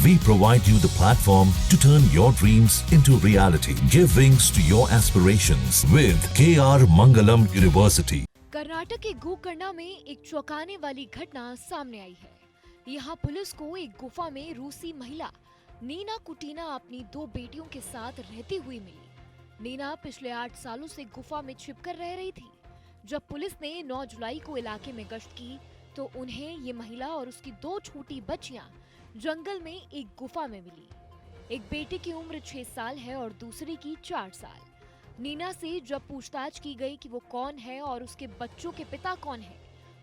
We provide you the platform to turn your dreams into reality. Give wings to your aspirations with KR Mangalam University. Karnataka के गोकर्णा में एक चौंकाने वाली घटना सामने आई है। यहाँ पुलिस को एक गुफा में रूसी महिला नीना कुटीना अपनी 2 बेटियों के साथ रहती हुई मिली। नीना पिछले 8 सालों से गुफा में छिपकर रह रही थी। जब पुलिस ने 9 जुलाई को इलाके में गश्त की तो उन्हें ये महिला और उसकी 2 छोटी बच्चियां जंगल में एक गुफा में मिली। एक बेटी की उम्र 6 साल है और दूसरी की 4 साल। नीना से जब पूछताछ की गई कि वो कौन है और उसके बच्चों के पिता कौन है,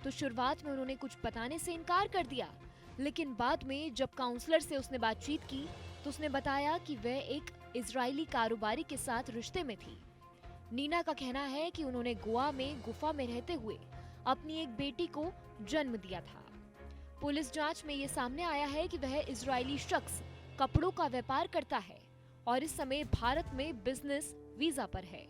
तो शुरुआत में उन्होंने कुछ बताने से इनकार कर दिया, लेकिन बाद में जब काउंसलर से उसने बातचीत की तो उसने बताया कि वह एक इजरायली कारोबारी के साथ रिश्ते में थी। नीना का कहना है कि उन्होंने गोवा में गुफा में रहते हुए अपनी एक बेटी को जन्म दिया था। पुलिस जांच में ये सामने आया है कि वह इजरायली शख्स कपड़ों का व्यापार करता है और इस समय भारत में बिजनेस वीजा पर है।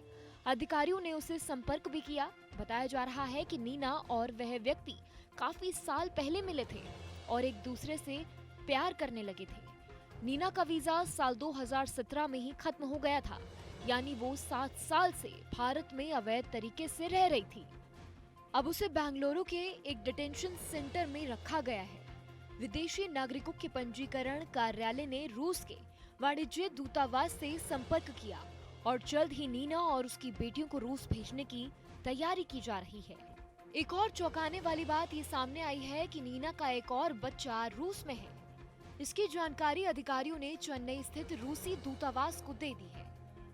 अधिकारियों ने उसे संपर्क भी किया। बताया जा रहा है कि नीना और वह व्यक्ति काफी साल पहले मिले थे और एक दूसरे से प्यार करने लगे थे। नीना का वीजा साल 2017 में ही खत्म हो गया था, यानी वो 7 साल से भारत में अवैध तरीके से रह रही थी। अब उसे बेंगलुरु के एक डिटेंशन सेंटर में रखा गया है। विदेशी नागरिकों के पंजीकरण कार्यालय ने रूस के वाणिज्य दूतावास से संपर्क किया और जल्द ही नीना और उसकी बेटियों को रूस भेजने की तैयारी की जा रही है। एक और चौंकाने वाली बात ये सामने आई है कि नीना का एक और बच्चा रूस में है। इसकी जानकारी अधिकारियों ने चेन्नई स्थित रूसी दूतावास को दे दी है।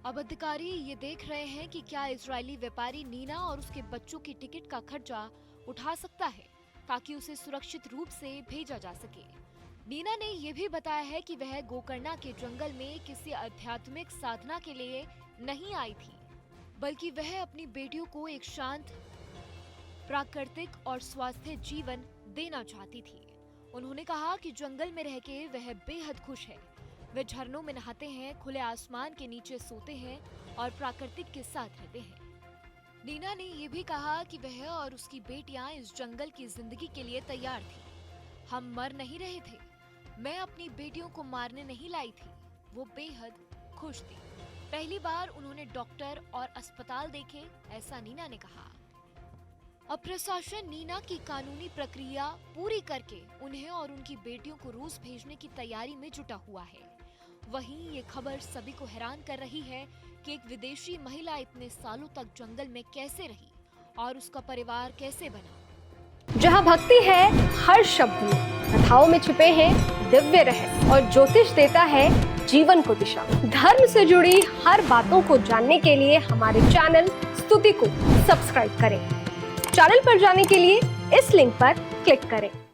अब अधिकारी ये देख रहे हैं कि क्या इजरायली व्यापारी नीना और उसके बच्चों की टिकट का खर्चा उठा सकता है ताकि उसे सुरक्षित रूप से भेजा जा सके। नीना ने यह भी बताया है कि वह गोकर्णा के जंगल में किसी आध्यात्मिक साधना के लिए नहीं आई थी, बल्कि वह अपनी बेटियों को एक शांत, प्राकृतिक और स्वास्थ्य जीवन देना चाहती थी। उन्होंने कहा कि जंगल में रह के वह बेहद खुश है। वे झरनों में नहाते हैं, खुले आसमान के नीचे सोते हैं और प्राकृतिक के साथ रहते हैं। नीना ने यह भी कहा कि वह और उसकी बेटियां इस जंगल की जिंदगी के लिए तैयार थी। हम मर नहीं रहे थे। मैं अपनी बेटियों को मारने नहीं लाई थी। वो बेहद खुश थी। पहली बार उन्होंने डॉक्टर और अस्पताल देखे, ऐसा नीना ने कहा। अब प्रशासन नीना की कानूनी प्रक्रिया पूरी करके उन्हें और उनकी बेटियों को रूस भेजने की तैयारी में जुटा हुआ है। वहीं ये खबर सभी को हैरान कर रही है कि एक विदेशी महिला इतने सालों तक जंगल में कैसे रही और उसका परिवार कैसे बना। जहाँ भक्ति है हर शब्द में, कथाओं में छुपे हैं दिव्य रहस्य और ज्योतिष देता है जीवन को दिशा। धर्म से जुड़ी हर बातों को जानने के लिए हमारे चैनल स्तुति को सब्सक्राइब करें। चैनल पर जाने के लिए इस लिंक पर क्लिक करें।